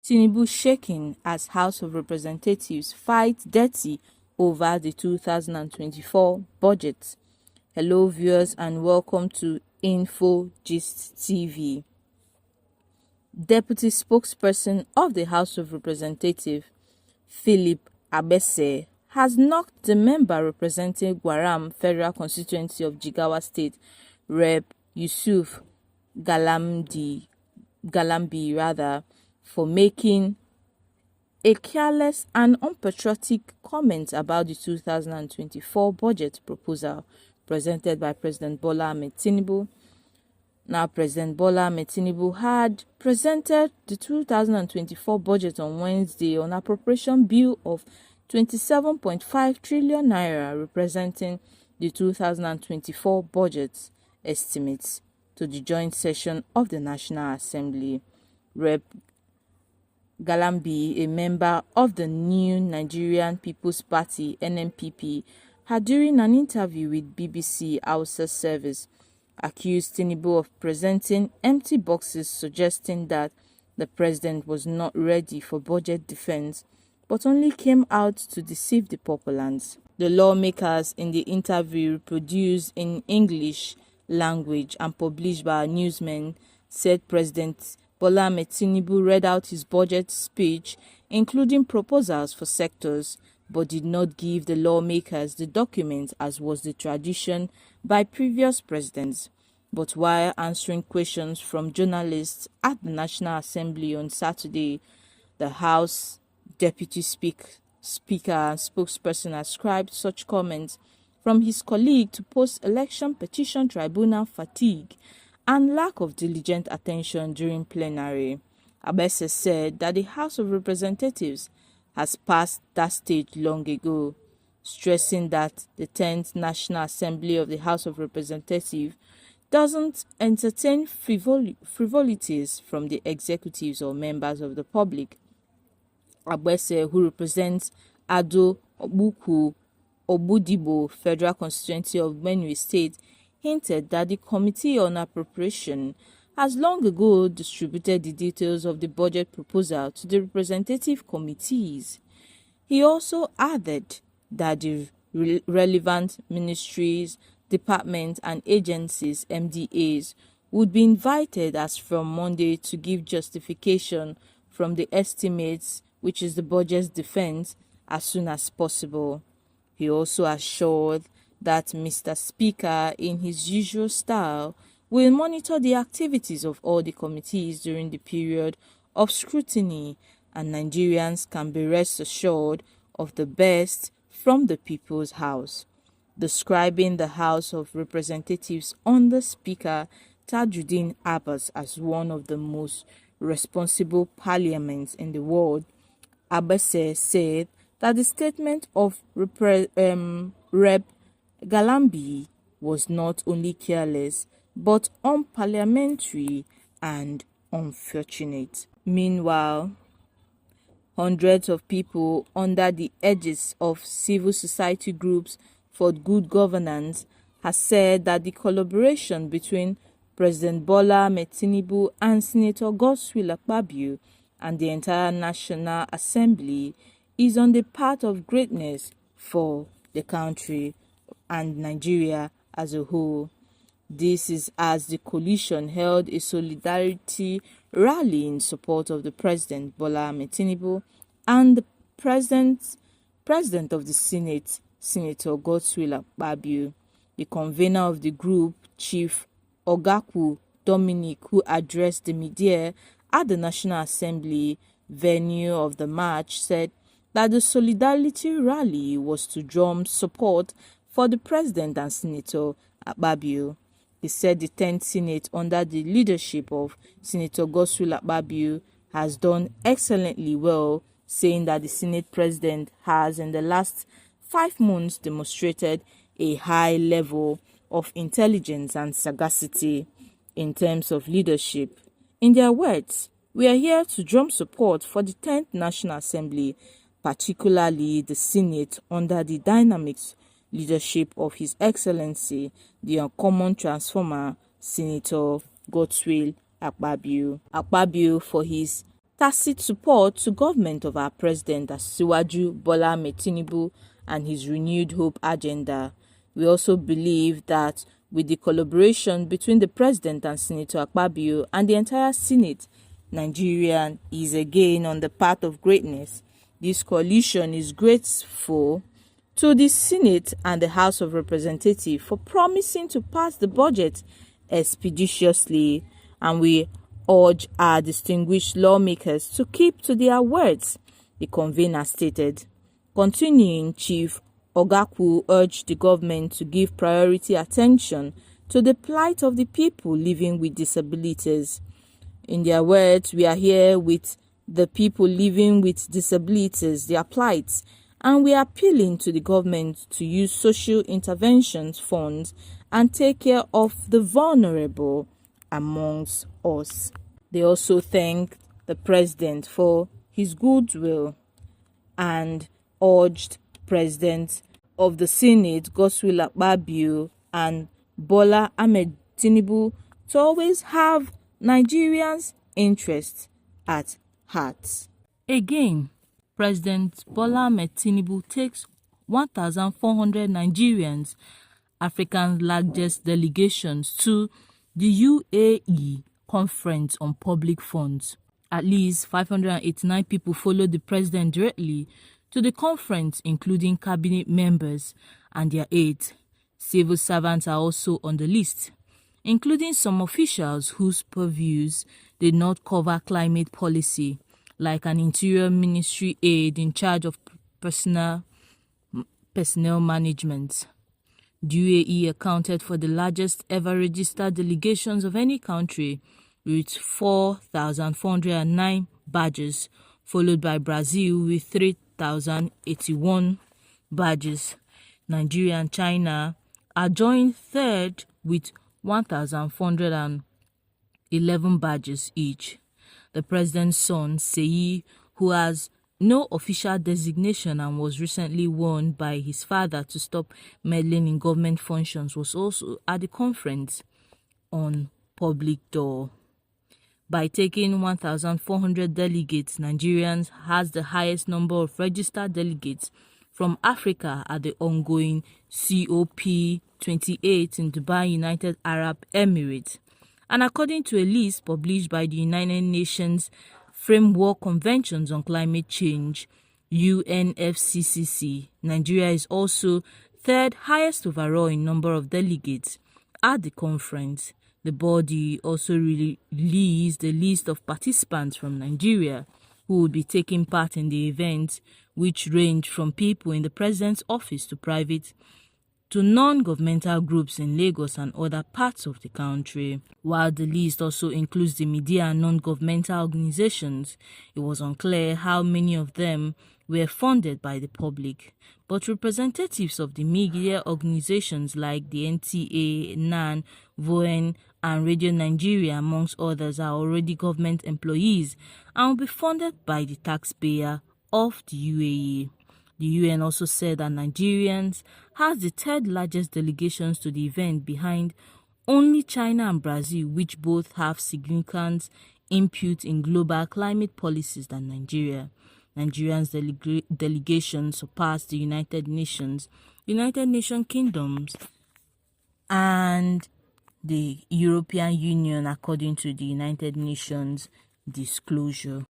Tinubu shaking as House of Representatives fight dirty over the 2024 budget. Hello viewers and welcome to Info Gist TV. Deputy spokesperson of the House of Representatives, Philip Abese, has knocked the member representing Gwaram Federal Constituency of Jigawa State, Rep. Yusuf Galambi, for making a careless and unpatriotic comment about the 2024 budget proposal presented by President Bola Ahmed Tinubu. Now, President Bola Ahmed Tinubu had presented the 2024 budget on Wednesday on appropriation bill of 27.5 trillion naira, representing the 2024 budget estimates, to the joint session of the National Assembly. Rep. Galambi, a member of the New Nigerian People's Party (NNPP), had, during an interview with BBC Hausa Service, accused Tinubu of presenting empty boxes, suggesting that the president was not ready for budget defense but only came out to deceive the populace. The lawmakers in the interview, reproduced in English language and published by a newsman, said President Bola Ahmed Tinubu read out his budget speech, including proposals for sectors, but did not give the lawmakers the document as was the tradition by previous presidents. But while answering questions from journalists at the National Assembly on Saturday, the House Deputy Speaker and spokesperson ascribed such comments from his colleague to post-election petition tribunal fatigue and lack of diligent attention during plenary. Abese said that the House of Representatives has passed that stage long ago, stressing that the 10th National Assembly of the House of Representatives doesn't entertain frivolities from the executives or members of the public. Abese, who represents Ado Obuku Obudibo Federal Constituency of Benue State, hinted that the Committee on Appropriation has long ago distributed the details of the budget proposal to the representative committees. He also added that the relevant ministries, departments and agencies (MDAs) would be invited as from Monday to give justification from the estimates, which is the budget's defense, as soon as possible. He also assured that Mr. Speaker, in his usual style, will monitor the activities of all the committees during the period of scrutiny, and Nigerians can be rest assured of the best from the People's House. Describing the House of Representatives under Speaker Tajuddin Abbas as one of the most responsible parliaments in the world, Abese said that the statement of Rep. Galambi was not only careless but unparliamentary and unfortunate. Meanwhile, hundreds of people under the edges of civil society groups for good governance has said that the collaboration between President Bola Ahmed Tinubu and Senator Godswill Akpabio and the entire National Assembly is on the path of greatness for the country and Nigeria as a whole. This is as the coalition held a solidarity rally in support of the President Bola Ahmed Tinubu and the President of the Senate, Senator Godswill Akpabio. The convener of the group, Chief Ogaku Dominic, who addressed the media at the National Assembly venue of the march, said that the solidarity rally was to drum support for the President and Senator Akpabio. He said the 10th Senate, under the leadership of Senator Godswill Akpabio, has done excellently well, saying that the Senate President has in the last 5 months demonstrated a high level of intelligence and sagacity in terms of leadership. In their words, "We are here to drum support for the 10th National Assembly, particularly the Senate, under the dynamic leadership of His Excellency, the Uncommon Transformer, Senator Godswill Akpabio." Akpabio, for his tacit support to government of our president Asiwaju Bola Ahmed Tinubu and his renewed hope agenda. We also believe that with the collaboration between the president and Senator Akpabio and the entire Senate, Nigeria is again on the path of greatness. This coalition is grateful to the Senate and the House of Representatives for promising to pass the budget expeditiously, and we urge our distinguished lawmakers to keep to their words, the convener stated. Continuing, Chief Ogakwu urged the government to give priority attention to the plight of the people living with disabilities. In their words, we are here with the people living with disabilities, their plights, and we are appealing to the government to use social interventions funds and take care of the vulnerable amongst us. They also thanked the president for his goodwill and urged President of the Senate, Godswill Akpabio, and Bola Ahmed Tinubu to always have Nigerians' interests at heart. Again, President Bola Ahmed Tinubu takes 1,400 Nigerians, Africa's largest delegations, to the UAE Conference on Public Funds. At least 589 people followed the president directly to the conference, including cabinet members and their aides. Civil servants are also on the list, including some officials whose purviews did not cover climate policy, like an Interior Ministry aide in charge of personnel management. The UAE accounted for the largest ever registered delegations of any country, with 4,409 badges, followed by Brazil with 3,081 badges. Nigeria and China are joined third with 1,411 badges each. The president's son, Seyi, who has no official designation and was recently warned by his father to stop meddling in government functions, was also at the conference on public door. By taking 1,400 delegates, Nigerians has the highest number of registered delegates from Africa at the ongoing COP28 in Dubai, United Arab Emirates. And according to a list published by the United Nations Framework Conventions on Climate Change, UNFCCC, Nigeria is also third highest overall in number of delegates at the conference. The body also released the list of participants from Nigeria who would be taking part in the event, which range from people in the president's office to private to non-governmental groups in Lagos and other parts of the country. While the list also includes the media and non-governmental organizations, it was unclear how many of them were funded by the public. But representatives of the media organizations like the NTA, NAN, VON, and Radio Nigeria, amongst others, are already government employees and will be funded by the taxpayer of the UAE. The UN also said that Nigerians has the third largest delegations to the event, behind only China and Brazil, which both have significant input in global climate policies than Nigeria. Nigeria's delegation surpassed the United Nations Kingdoms, and the European Union, according to the United Nations disclosure.